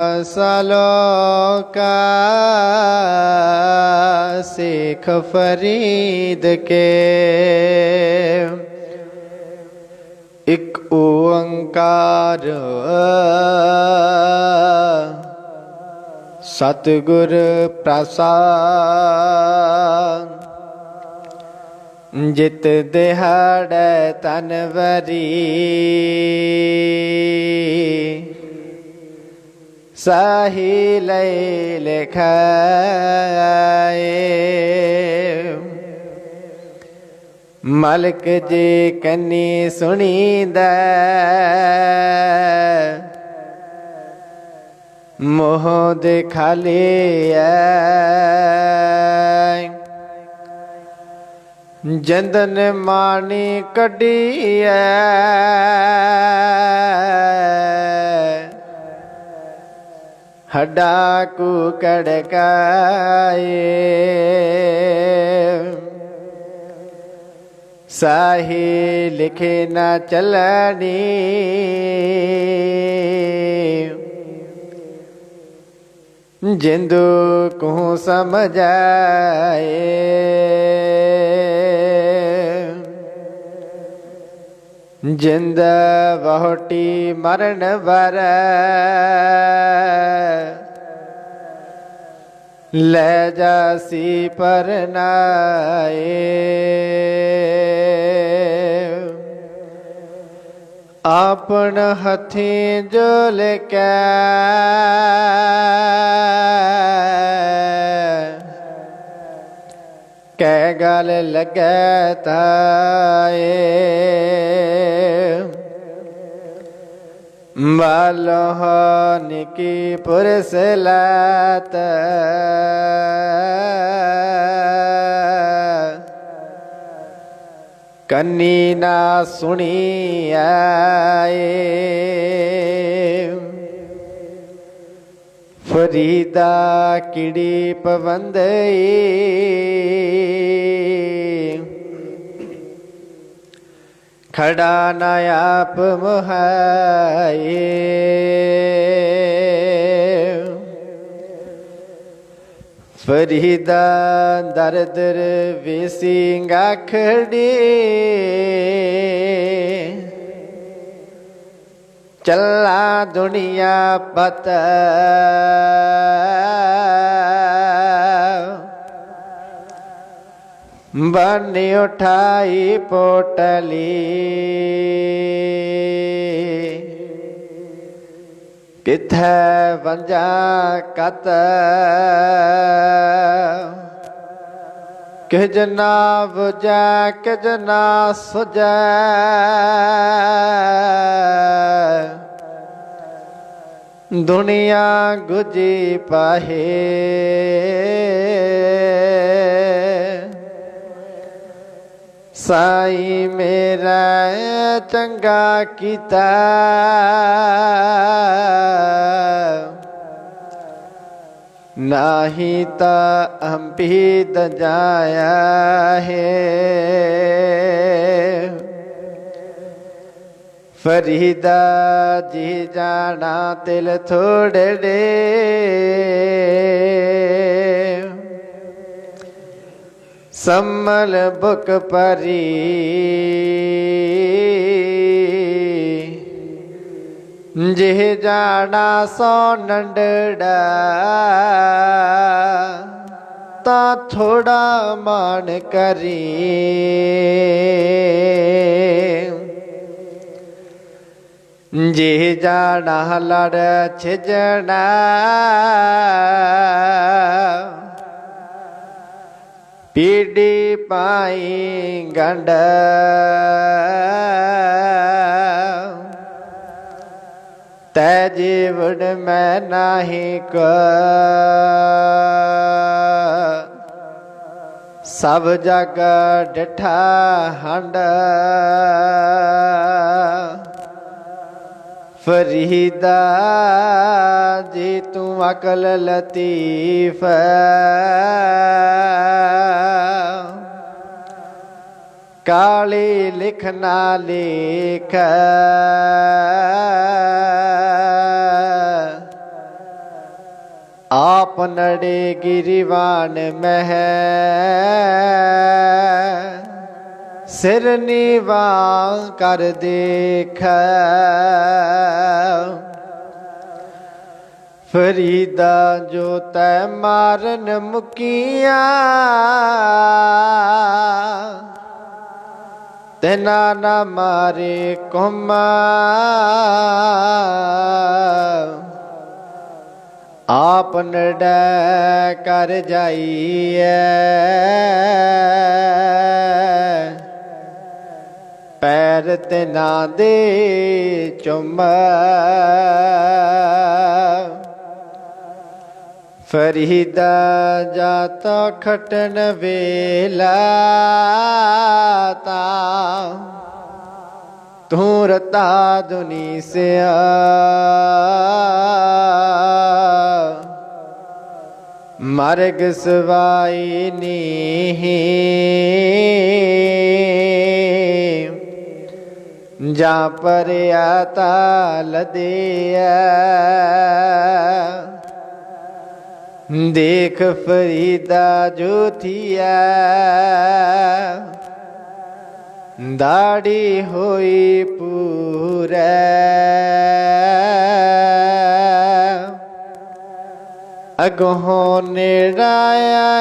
सालों का शेख फरीद के एक ओंकार सतगुर प्रसाद जित दिहाड़े तनवरी साही लय लिखाए मलक जी कन्नी सुनी दे मोह दिखा लिया जंदन मानी कड़ी हड्डा को कड़काए साही लिखे न चलनी जिंदू को समझाए जिंद वहोटी मरण वर ले जासी पर नाए आपन हथी जो लेके कै गल लगे ताए बालोह निकी पुरस लात कन्नी ना सुनी आए फरीदा किड़ी पवंदई खड़ा नायाप मुहाए फरीदा दर दर विसिंगा खड़ी चला दुनिया पता बनी उठाई पोटली किथे वंजा कत कि जना बुझा कि जना सुझा दुनिया गुजी पाहे साई मेरा चंगा कीता नाही ता हम भी दजाया है फरीदा जी जाना तिल थोड़े दे सम्मल बुक परी जिह जाना सो नंडड़ा ता थोड़ा मान करी जिह जाना लड़ छिजना पीड़ी पाई गंड तै जीवन में नाही को सब जग डिठा हंड फरीदा जी तू अकल लतीफ काली लिखना लिख आप नड़े गिरिवान मह सिर नीवा कर देख फरीदा जो तै मारन मुकिया तेना न मारे कुमा आप नड़ कर जाइए पैर तेना दे चुम फरीदा जाता खटन वेला ता तू रता दुनी से मर्ग सवाई नी जा पर आता लदिया देख फरीदा जो थिया दाढ़ी होई पूरे अगों नेड़ाया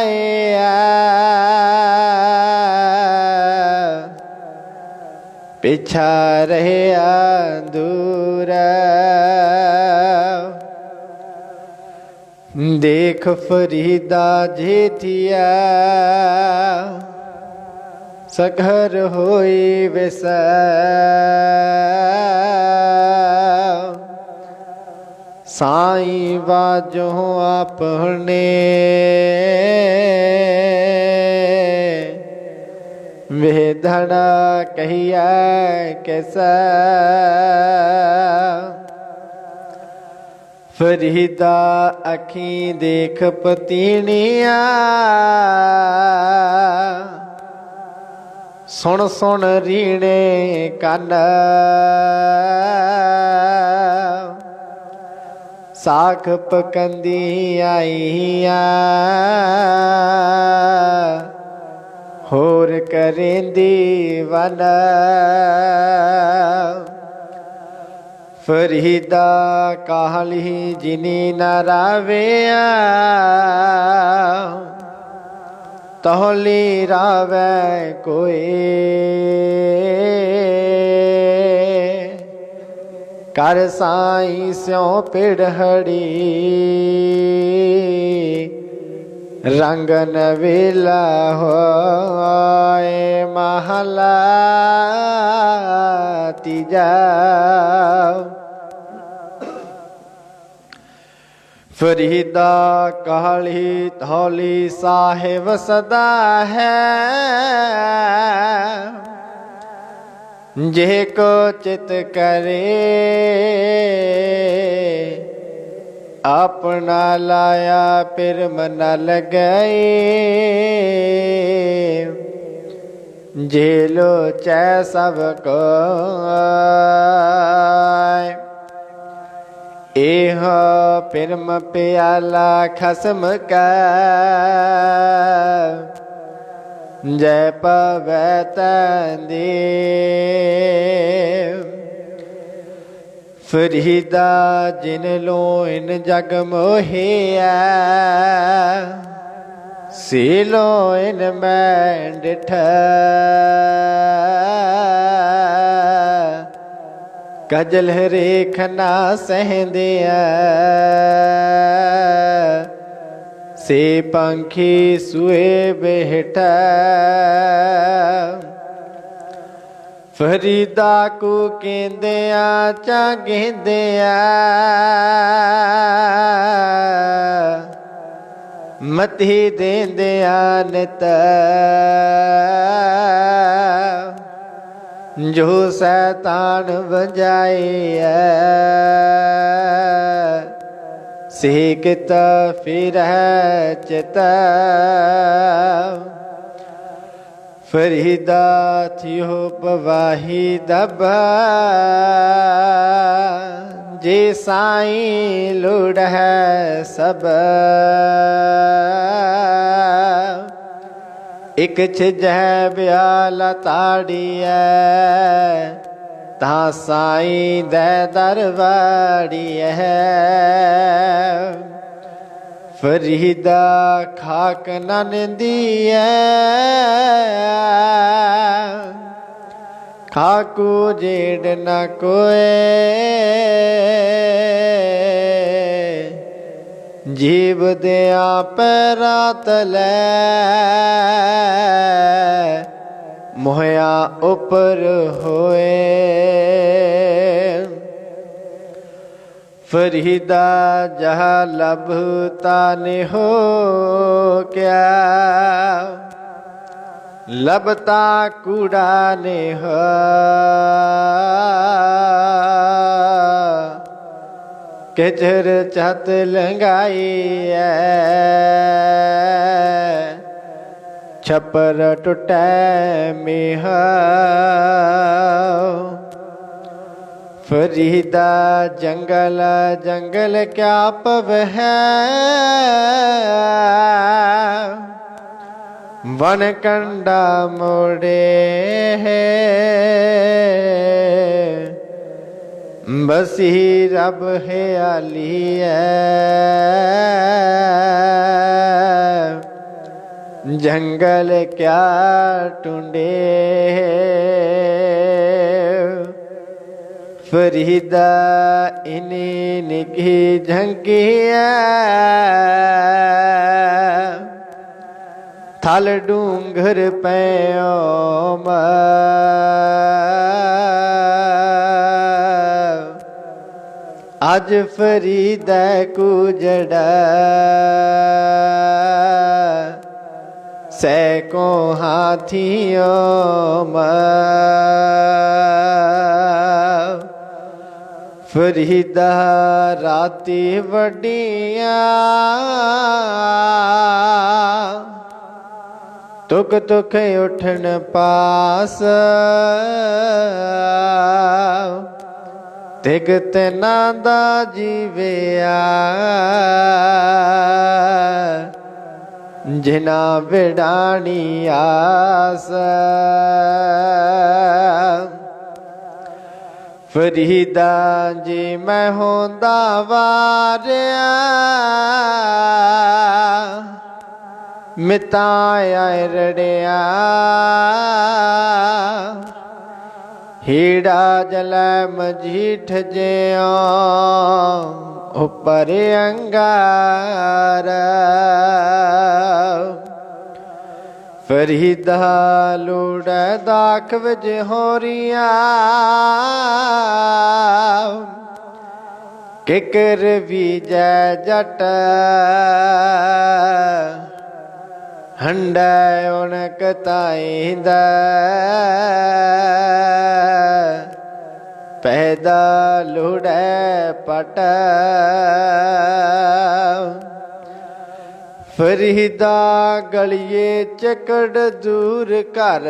पिछा रहे दूर देख फरीदा जेठिया सघर होई विस साईं बाजो अपने वेधड़ा कहिया कैसा फरीदा अखी देख पतीनिया सुन सुन रीणे कन साख पकंदी आईया होर करेंदी वन फरीदा काहली जिनी न रावेया तोहली रावे कोई कर साईं स्यों पिड़हड़ी रंगन वेला होए महला तीजा फरीदा काली धौली साहिब सदा है जे को चित करे अपना लाया फिर मन लगाए जेलो चे सबको एह पिरम प्याला खसम का जय पवै तंदे फरीदा जिन लो इन जग मोहिया सीलो इन मैं डिठ कजल रेख ना सहंदिया से पंखी सुए बेहटा फरीदा को केंदिया चा गेंदिया मती देंदिया नित जो शैतान बजाए सीखत फिर चित फरीदा थियो पवाही दबा जे साईं लोड़ है सब एक छिजह ब्याला ताड़िया ता साईं दे दरबाड़िया फरीदा खाक नंदिया खाकू जेड़ न कोए जीव दिया पैरा तलै मोहया उपर होए फरीदा जहा लभता ने हो क्या लभता कूड़ा ने हो किचर छत लंगाई छपर टुटे मेह फरीदा जंगल जंगल क्या पव है वन कंडा मोड़े है बसी रब है आली जंगल क्या टूंडे फरीदा इन्हीं निगी झंकिया थल डूंगर पैओ आज फरीदा को जड़ा सैकों हाथियों फरीदा राती वडिया तुक तुक उठन पास तिग तेना दा जीविया जिना विडानी आस फरीदा जी मैं होंदा वारिया मिताया रड़िया हीड़ा जलै मजीठ ज्यों उपर अंगार फरीदा लूड़ दाख विच होरिया किकर बीजै जट हंडै उनक ताईंदा पैदा लुड़ै पट फरीदा गलिए चकड़ दूर कर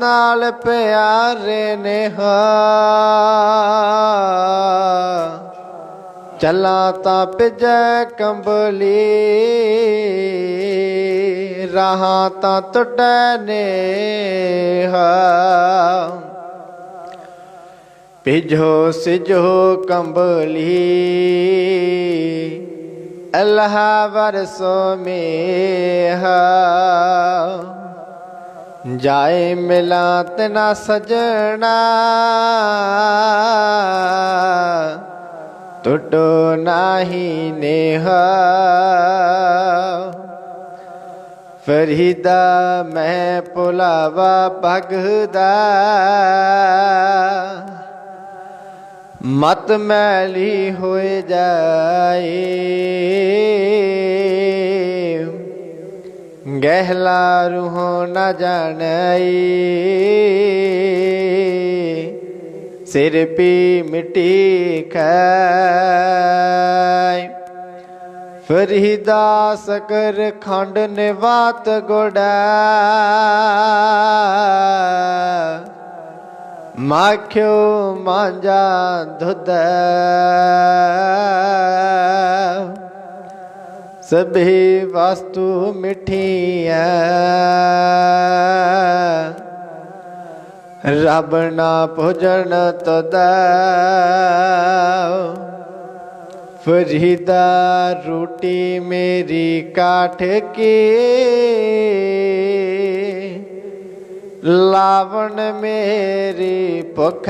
नाल प्यारे ने हो चला ता पिजै कंबली रहा ता टुटै ने पिजो सिजो कंबली अल्लाह बरसो में जाए मिला तना सजना टुटो नाही नेह फरीदा मैं पुलावा भगदा मत मैली हो जाए गहला रूहों न जानाई सिर पी मिट्टी खाए फरीदा सकर खंड निवात गोड़ा माखियो मांजा धुद सभी वस्तु मिठिया रब ना भोजन तद फरीदा रोटी मेरी काठ की लावण मेरी भुख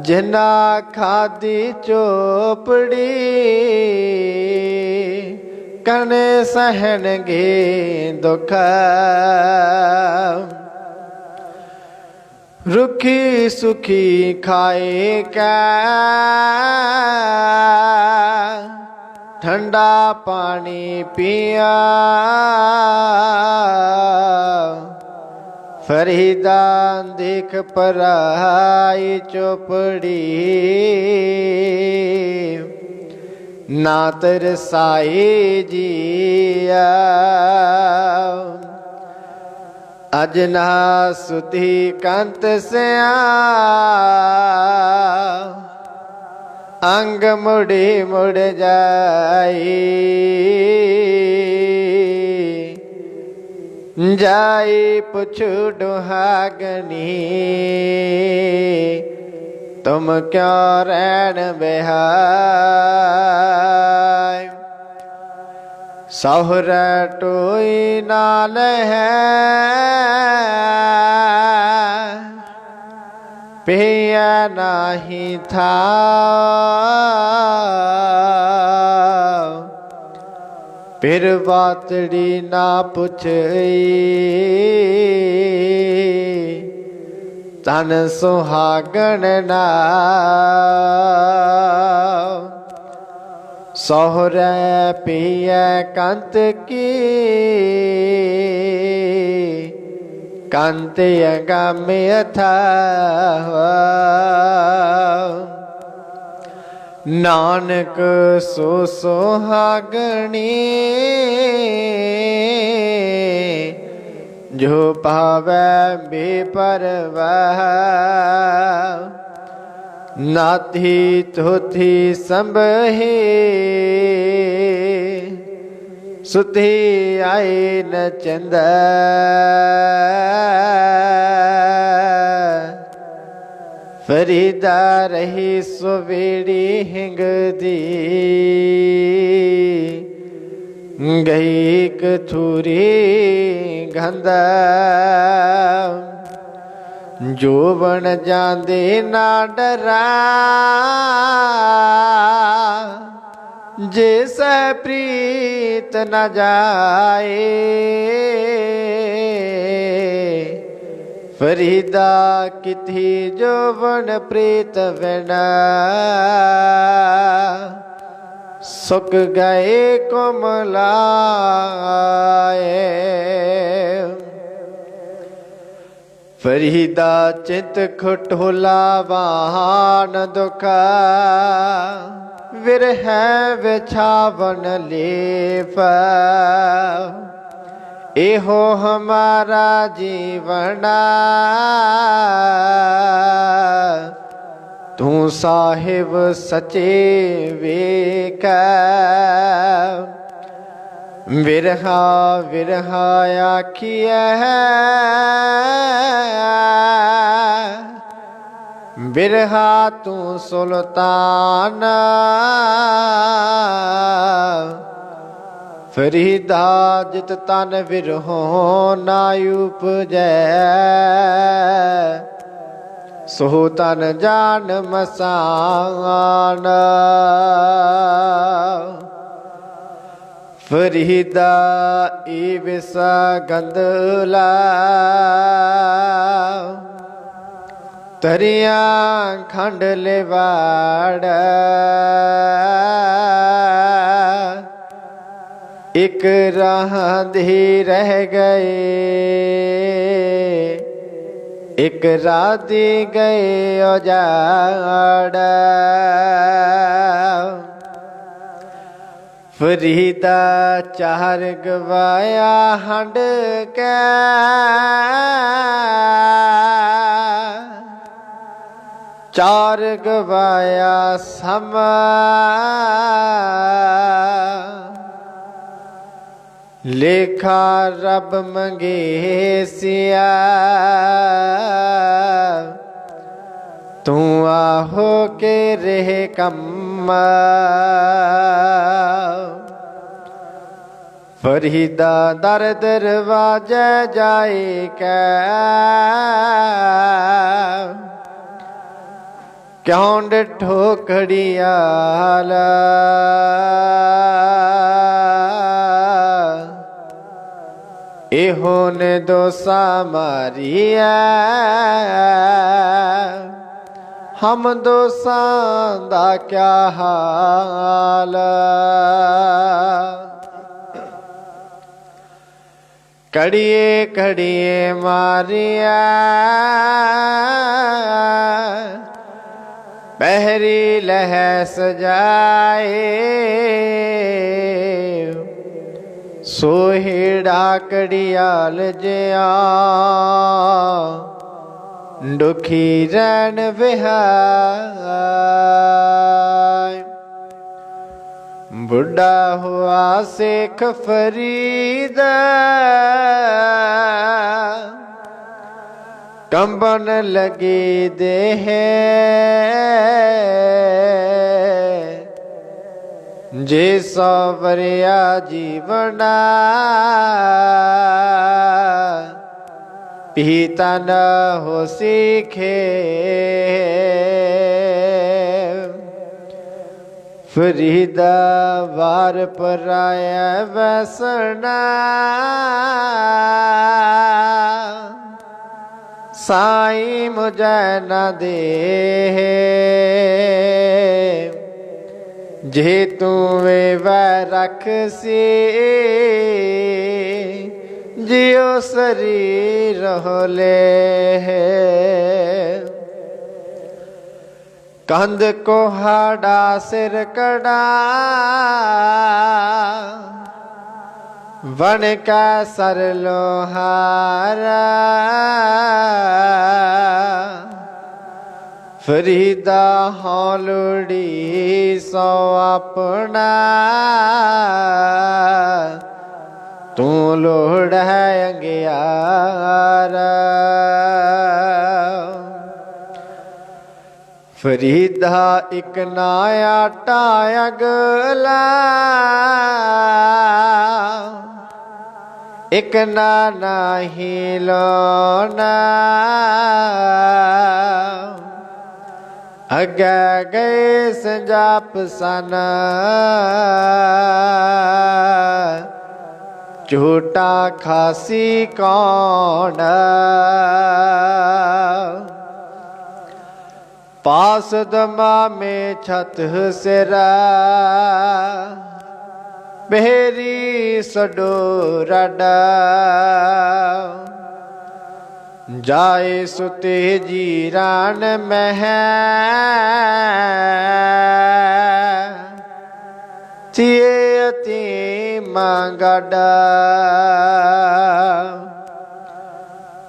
जिना खादी चोपड़ी कने सहनगे दुख रुखी सुखी खाए क्या ठंडा पानी पिया फरीदा देख पराई चोपड़ी ना तरसाए जिया अजना सुधी कंत सया अंग मुड़ी मुड़ जाई जाई पुछु डुहागनी तुम क्यों रैन बेहाय सहुरा टोई नाल है पिया नाही था फिर बातड़ी ना पुछई तन सुहागन ना सोहरे पिया कंत की कंत अगाम्य था नानक सो सोहागणी जो पावै बेपरवाह नाथी थोथी संभहे सुधी आए न चंद फरीदा रही सुवेड़ी हिंग दी गई कथूरी गंदा जो बन जांदे ना डरा जिस प्रीत न जाए फरीदा किथी जो बन प्रीत बिना सुख गए कोमलाए फरीदा चित खुटोला वाहन दुखा विरह विछावन लेप एहो हमारा जीवना तू साहिब सचे वेक विरहा विरहा आखिया बिरहा तू सुल्तान फरीदा जित तन विरहो ना उपजै सो तन जान मसान फरीदा ई विसा गंदला तरिया खंड लेवाड़ एक राह दी रह गए एक राधी गए उजाड़ फरीदा चार गवाया हंड कै चार गवाया समा लेखा रब मंगे सिया तू आहो के रहे कम फरीदा दर दरवाजे जाए कै क्यों डिठो घड़ियाल एहो ने दोसा मारिया हम दोसां दा क्या हाल कड़िए कड़िए मारिया पहरी लह सजाए सोहेड़ा कड़ियाल जिया दुखी रैन विहाय बुढ़ा हुआ शेख फरीद कंबन लगी देह जे सवरिया जीवना पीता न हो सीखे फरीदा वार पराया वैसना साई मुझे न दे जे तू वे वै रख सी जियो शरीर होले कंध को हाड़ा सिर कड़ा वन का सर लोहारा फरीदा हौलड़ी सो अपना तू लोड़ है अंगियारा फरीदा एक नाया टाया गला एक नाना ही लोना अगे गए संजाप सना झूठा खासी कौन पास दमा में छत सिरा बेरी सडोरडा जाए सुते जीरान मह थिए मांगड़ा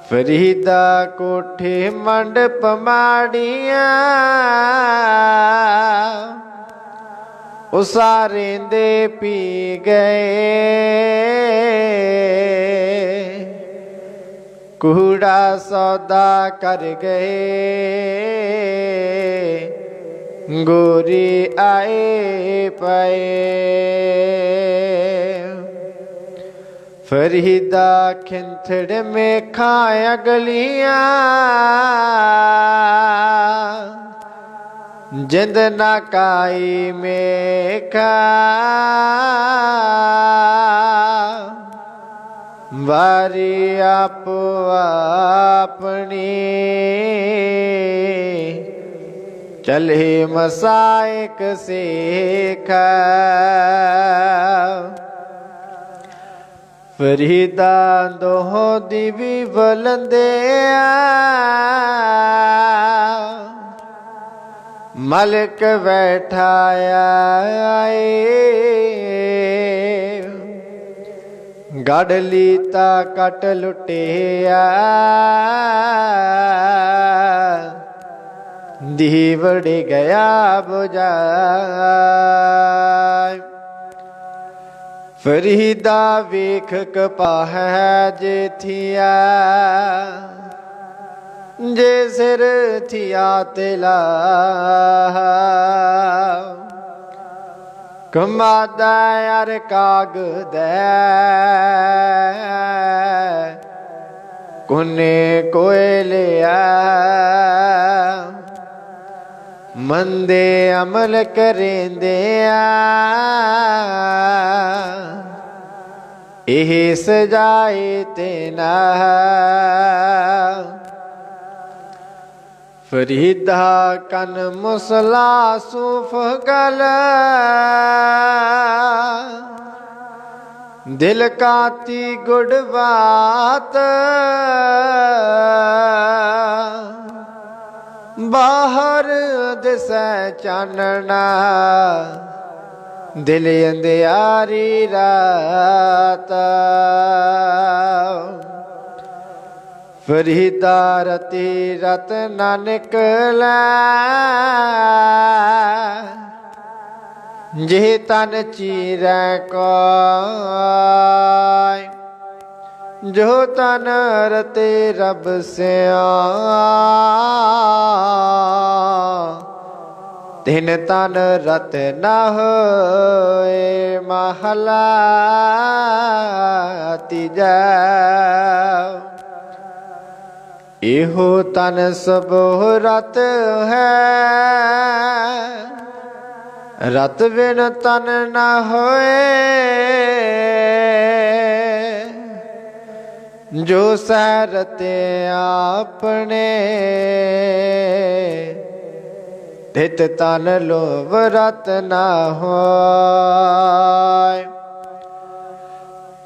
फरीदा कोठे मंडप माड़िया उसारेंदे पी गए कूड़ा सौदा कर गए गोरी आए पाए फरीदा खिंथड़ में खाया गलियां जिंद ना काई में खा वारी आप अपनी चले मसाइक सीखा फरीदा दोहो दिवी बुलंदे मलक बैठाया गढ़ लीता कट लुटिया दीवड़ गया बुझाए। फरीदा वेख कपाह जेथिया जे सिर थिया तिला कमादा यार कागद कुने कोय लिया मंदे अमल करेंदे एह सजाए तेना। फरीदा कन मुसला सूफ गल दिल काती गुड़ बात बाहर दिसै चानना दिल अंधियारी रात। फरीदा रती रत ना निकलै जे तन चीरै कोय जो तन रते रब सिया तिन तन रत न होए महला तीजा। इहो तन सब रत है रत बिन तन न होए जो सहरते अपने तित तन लोभ रत न होय।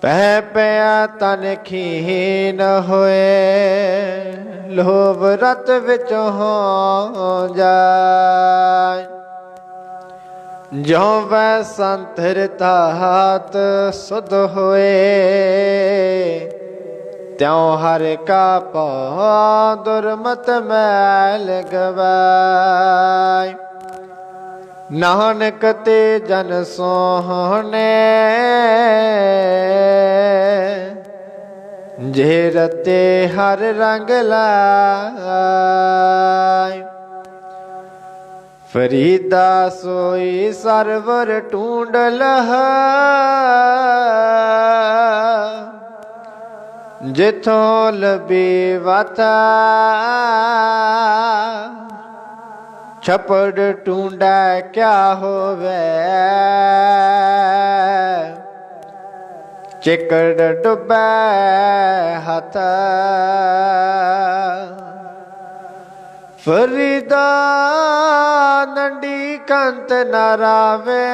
पह पया तन खीन होए लोभ रत विच हो जाए। जो वै संतर तात सुध होए त्यों हर का पौ दुर्मत मैल गवाय। नानक ते जन सोहने जे रते हर रंग लाय। फरीदा सोई सरवर ढूंढ लहा जिथों लबी वाता छपड़ ढूंढा क्या होवे चिकड़ डुबे हाथ। फरीदा नंडी कंत नारावे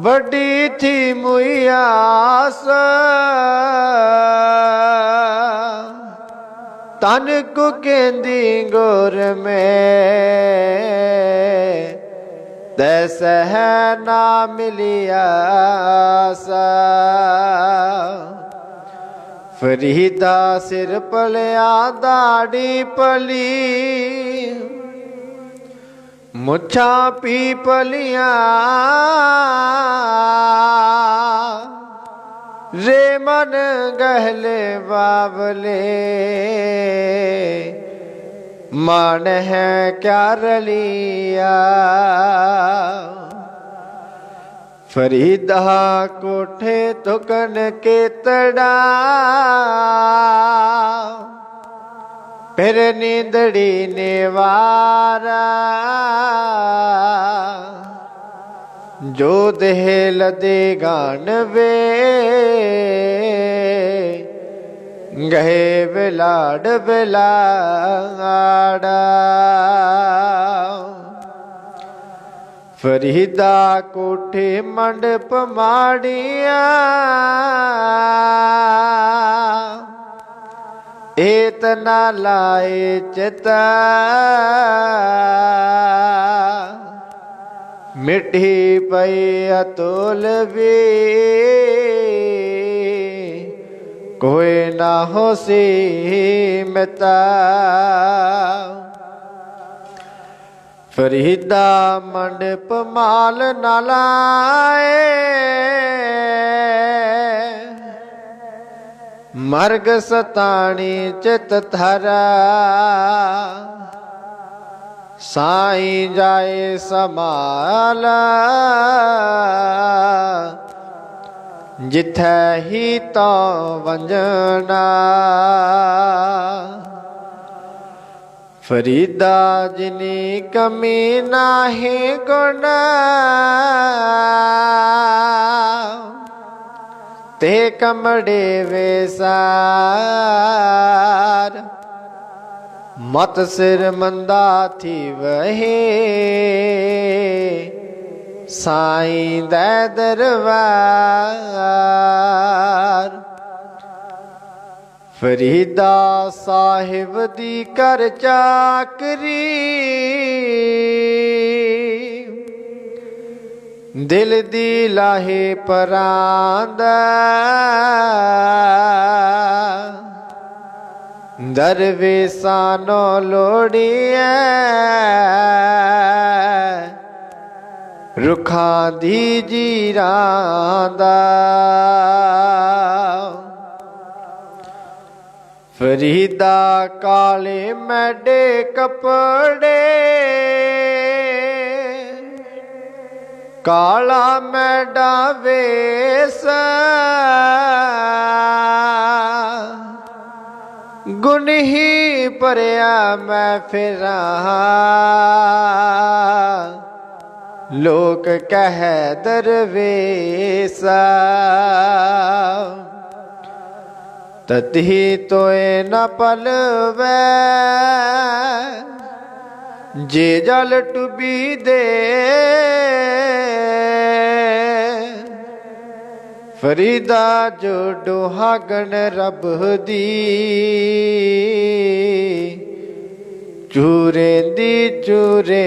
बड़ी थी मुयास तन को केंदी गोर में तैस है ना मिलियासा। फरीदा सिर पलिया दाढ़ी पली मुछा पीपलियां रे मन गहले बाबले मान है क्या रलिया। फरीदा कोठे तुकन के तड़ा फिर नींदड़ी नेवारा जो देह लदे गान वे गहे बिलाड बिलाड़ा। फरीदा कोठे मंडप माड़िया एत न लाए चिता मिठी पई अतुल भी कोई ना हो सी मिता फरीदा मंडप माल न लाए मर्ग सताणी चित थरा साईं जाए समाला जिथे ही तो वंजना फरीदा जिनी कमी नाहे गुना ते कमड़े वेसार मत सिर मंदा थी वहे साईं दे दरबार फरीदा साहिब दी कर चाकरी दिल दी लाहे परांदा दरवेसानो लोड़िए रुखा दी जीरांदा फरीदा काले मैडे कपड़े काला मैडा वेस गुनही परया मैं फिरा लोक कह दरवेसा ततही तोए न पलवै जे जल टुबी दे फरीदा जो डोहागन रब दी चूरे दी चूरे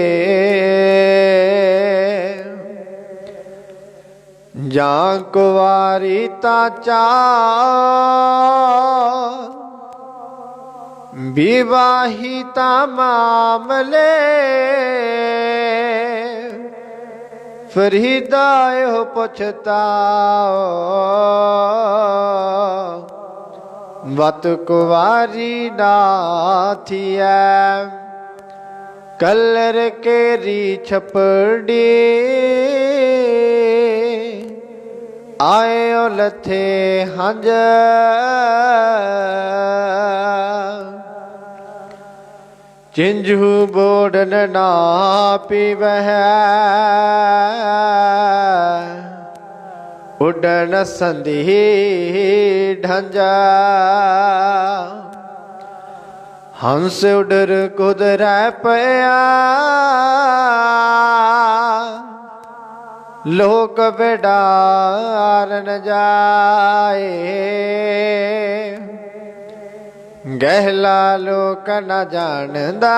जां कुवारी ता चा विवाहिता मामले फरीदा यो पुछताओ वत कुवारी ना थिया कलर केरी छपड़ी आए लथे हंज चिंजू बोडन ना पीवह उडन संधी ढंजा हंस उडर कुदर पया लोक बेडारन जाए गहला लोक न जानदा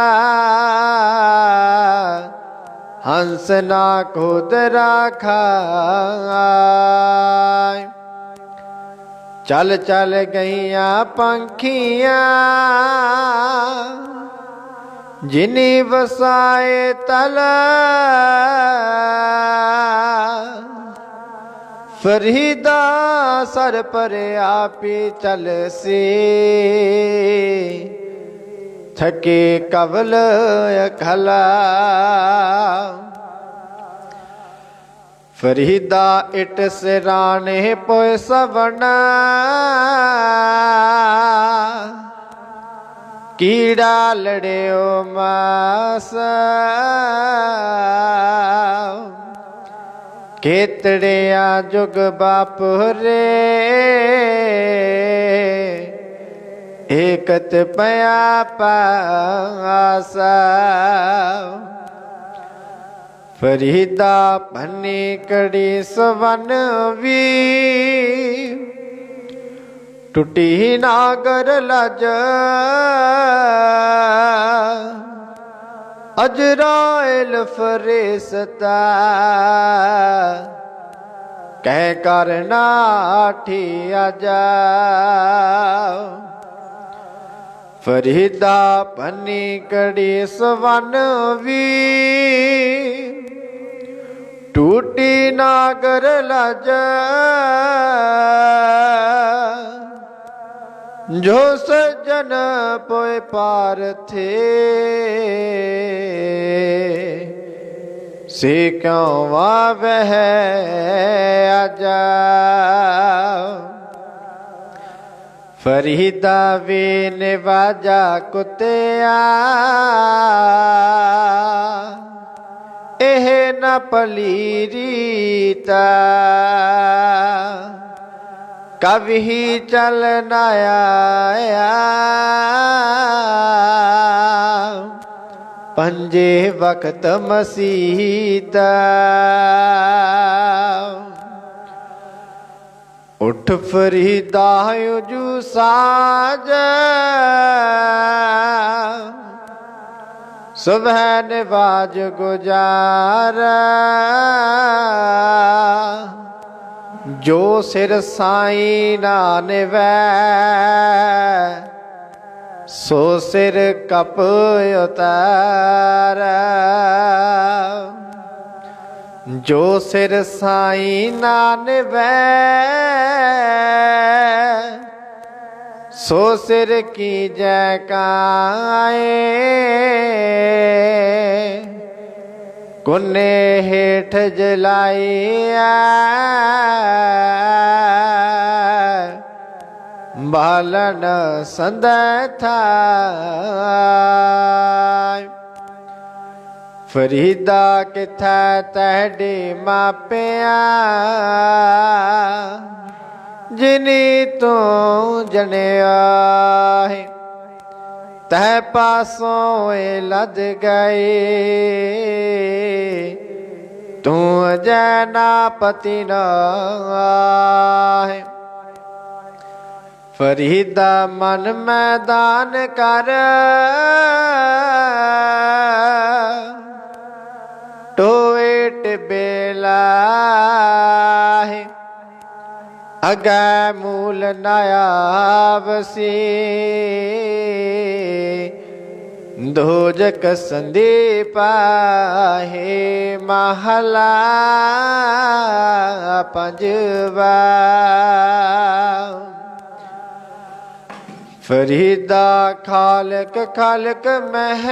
हंस ना खुद राखाय चल चल गईया पंखियां जिनी वसाए तला फरीदा सर पर आपी चल से थके कवल खला फरीदा इट सिराने पोए सवना कीड़ा लड़ियो मास केतड़िया जुग बाप रे एकत पया पासा फरीदा भन्नी कड़ी सवन वी टूटी नागर लज अजराइल फरिश्ता कह कर नाठी आजा फरीदा पन्नी कड़ी सवन भी टूटी नागर लज जो सज्जन पोए पार थे से क्यों वह आजा फरीदा वे निवाजा कुत्तिया एह न पलीरीता कभी चल न आया पंजे वक्त मसीता उठ फरीदा जू साज सुबह नवाज गुजारा जो सिर साईं ना निवै सो सिर कप उतारा जो सिर साईं ना निवै सो सिर की जैकाए कुन्ने हेठ जलाइया बालन संद था फरीदा किथा तहडे मापिया जिनी तो जनिया है तह पासों लद गए तू जैना पति न है फरीदा मन मैदान कर टोएट बेला है अगा मूल नयावसी दोजक संदीपा है महला पंजवा फरीदा खालक खालक मह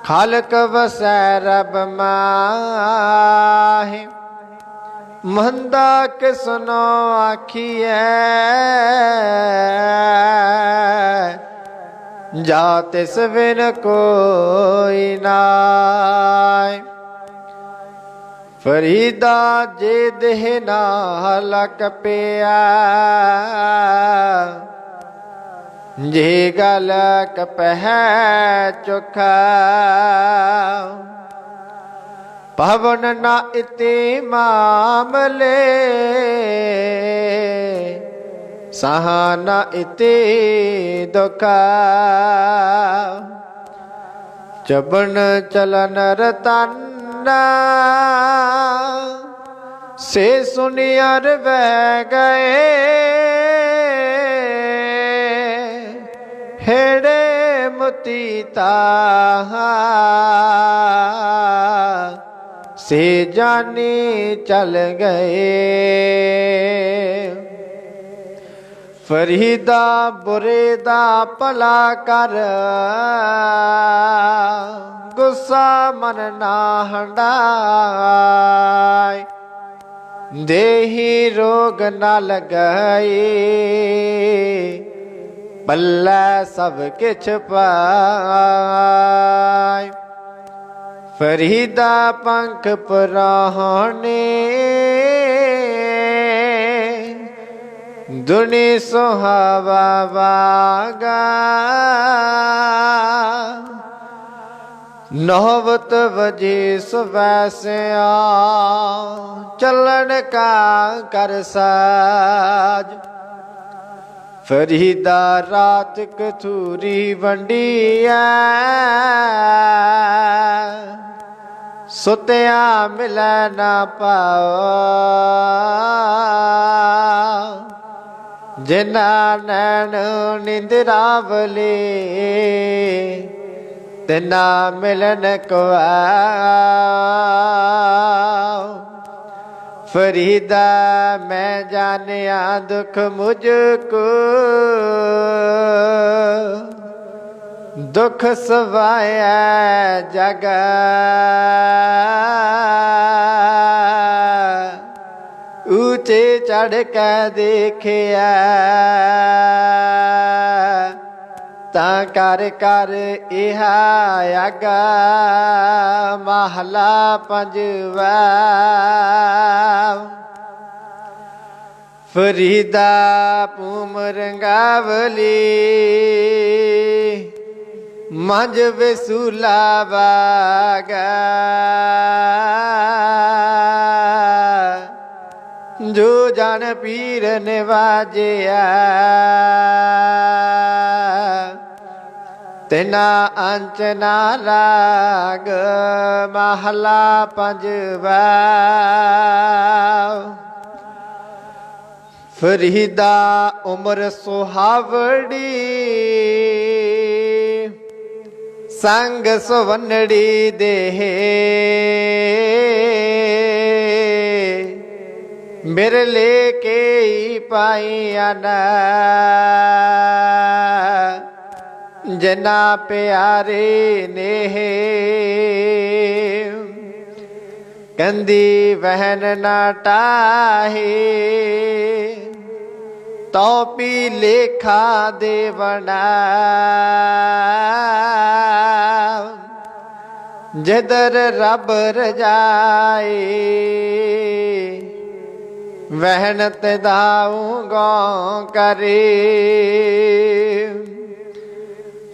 खालक वसै रब माहे मंदा के सुनो आखिए जाते सविन कोई नाय फरीदा जे देह नालक पिया जे गलक पह चुखा पवन ना इति मामले सहाना इति दुखा चबन चलन रतन्ना से सुनियर बह गए हेड़े मुतीता से जानी चल गए फरीदा बुरेदा भला कर गुस्सा मन ना हंडाय देही रोग ना लगाए पल्ला सब किछ पाय फरीदा पंख पराहने दुनि सुहावा वागा नौबत बजे सुबैसिया चलन का कर साज। फरीदा रात कथूरी वंडिया सुत्या मिलै ना पाओ। जिना नैन निंद्रावले तिना मिलन को आओ। फरीदा मैं जानिया दुख मुझको दुख सवाया जग। ऊंचे चढ़ के देखिया ता कर कर इहा आगा। महला पंजवा। फरीदा पूम रंगावली मंझ वेसूला बागा। जो जान पीर निवाजिया तिना अंच ना लाग। महला पंजवा। फरीदा उम्र सुहावड़ी संग सुवनड़ी देहे। बिरले के पाइया न जना प्यारे नेहे। कंदी बहन ना टाहे तो पी लेखा देवना। जिधर रब रजाए वहन तदाऊ गौ करे।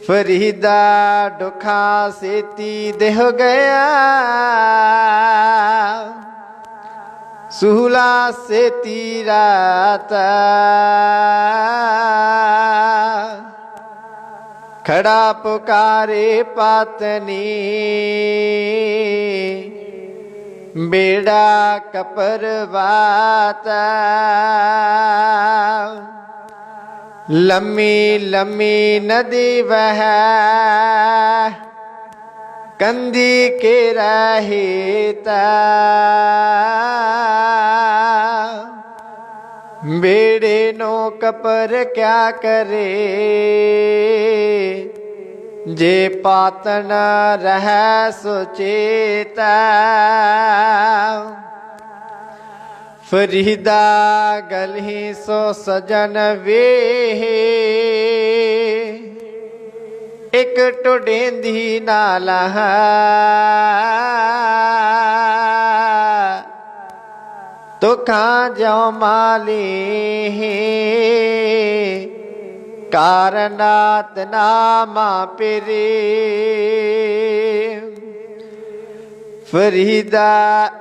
फरीदा दुखा सेती देह गया सुहला सेती रात। खड़ा पुकारे पातनी बेड़ा कपरवाता। लम्मी लम्मी नदी वह कंदी के रहेता। बेड़े नो कपर क्या करे जे पातन रह सोचेता। फरीदा गलही सो सजन वे एक टुडेंदी नाला। तुखा जो माली कारनात नामा पिरे। फरीदा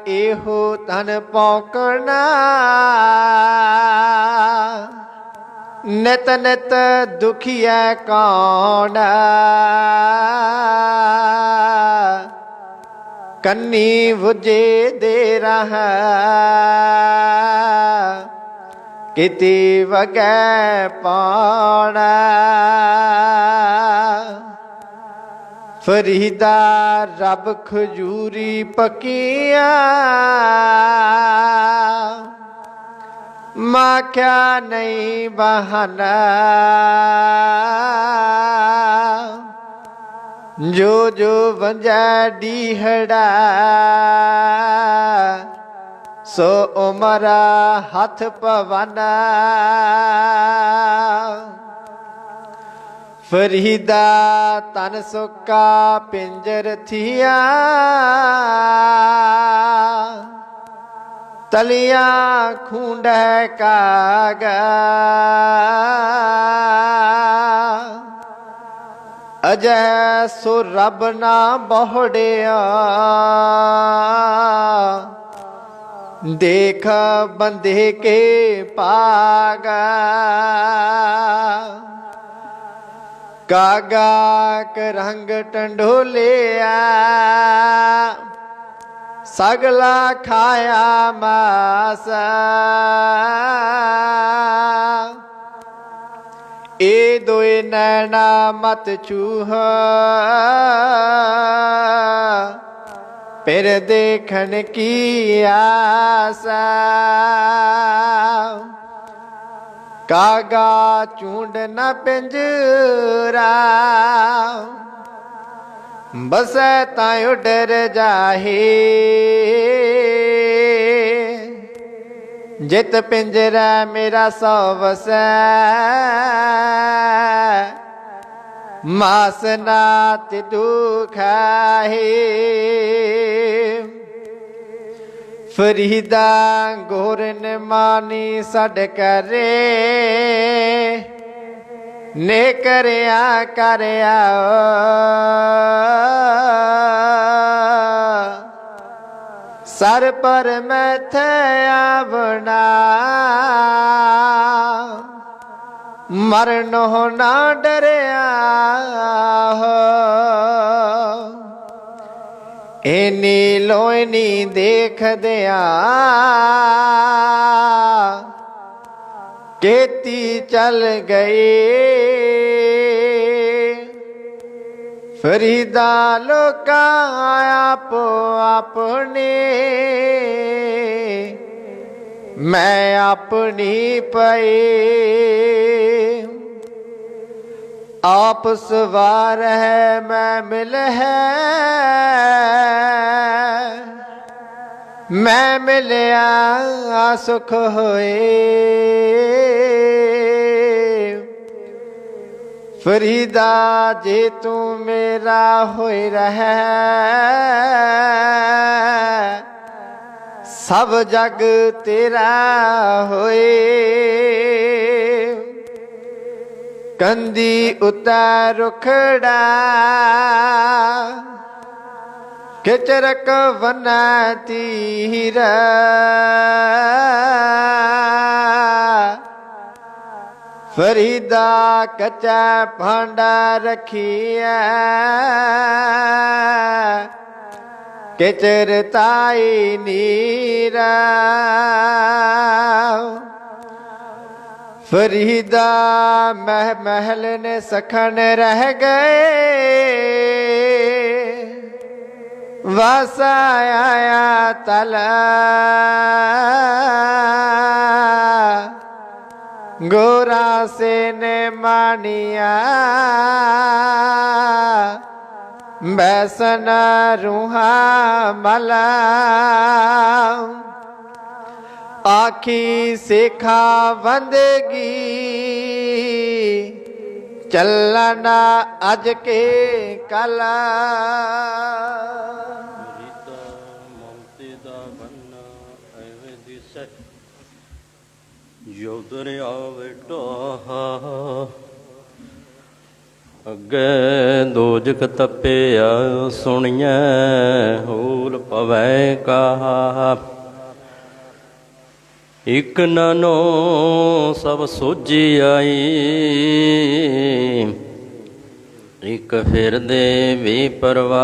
एहो तन पौकना नित नित दुखिया कौन। कन्नी वुझे दे रहा किति वगै पौना। फरीदा रब खजूरी पकिया माख्या नहीं बहाना। जो जो वंजा डीहड़ा सो उमरा हथ पवाना। फरीदा तन सुका पिंजर थिया तलिया खूंड कागा। ਅਜੈ ਸੋ ਰੱਬ ਨਾ ਬਹੁੜਿਆ, ਦੇਖ ਬੰਦੇ ਕੇ ਭਾਗਾ। ਕਾਗਾ ਕ ਰੰਗ ਟੰਡੋਲਿਆ, ਸਗਲਾ ਖਾਇਆ ਮਾਸ। ਏ ਦੋਏ ਨੈਣਾ ਮਤ ਛੂਹ, ਫਿਰ ਦੇਖਣ ਕੀ ਆਸ। ਕਾਗਾ ਝੂੰਡ ਨ ਪਿੰਜਰਾ, ਬਸੈ ਤਾਂ ਉਡਰ ਜਾਹੇ। ਜਿਤ ਪਿੰਜਰਾ ਮੇਰਾ ਸੋ ਵਸੈ, ਮਾਸ ਨਾ ਤਿਦੂ ਖਾਹੇ। ਫਰੀਦਾ ਗੋਰਨ ਮਾਨੀ ਛੱਡ ਕਰੇ, ਨੇ ਕਰਿਆ ਕਰਿਆ। ਸਰ ਪਰ ਮੈਥੇ ਆਵਣਾ, ਮਰਨੋਂ ਨਾ ਡਰਿਆ। ਇਨੀ ਲੋਇਨੀ ਦੇਖਦਿਆਂ, ਕੇਤੀ ਚਲ ਗਏ। ਫਰੀਦਾ ਲੋਕਾਂ ਆਪੋ ਆਪਣੇ, ਮੈਂ ਆਪਣੀ ਪਈ। ਆਪ ਸਵਾਰ ਹੈ ਮੈਂ ਮਿਲ ਹੈ, ਮੈਂ ਮਿਲਿਆ ਸੁਖ ਹੋਏ। ਫਰੀਦਾ ਜੇ ਤੂੰ ਮੇਰਾ ਹੋਏ ਰਹਿ, ਸਭ ਜਗ ਤੇਰਾ ਹੋਏ। ਕੰਦੀ ਉਤਾਰ ਰੁਖੜਾ, ਕਿਚਰਕ ਵਨਾ ਤੀਰ। ਫਰੀਦਾ ਕੱਚਾ ਭਾਂਡਾ ਰਖੀਐ, ਕਿਚਰ ਤਾਈ ਨੀਰਾ। ਫਰੀਦਾ ਮਹਿਲ ਨੇ ਸਖਣ ਰਹਿ ਗਏ, ਵਾਸਾ ਆਇਆ ਤਲਾ। ਗੋਰਾ ਸੇ ਨੇ ਮਾनिया, ਬੈਸਨ ਰੂਹਾ ਮਲਾ। ਆਖੀ ਸੇਖਾ ਵੰਦਗੀ, ਚੱਲਣਾ ਅੱਜ ਕੇ ਕੱਲ। ਜੋ ਦਰਿਆ ਢਾਹਾ, ਅੱਗੇ ਦੋਜਕ ਤਪਿਆ ਸੁਣੀਐ ਹੂਲ ਪਵੈ ਕਹਾ। ਇਕ ਨਨੋ ਸਭ ਸੋਝੀ ਆਈ, ਇਕ ਫਿਰਦੇ ਵੀ ਪਰਵਾ।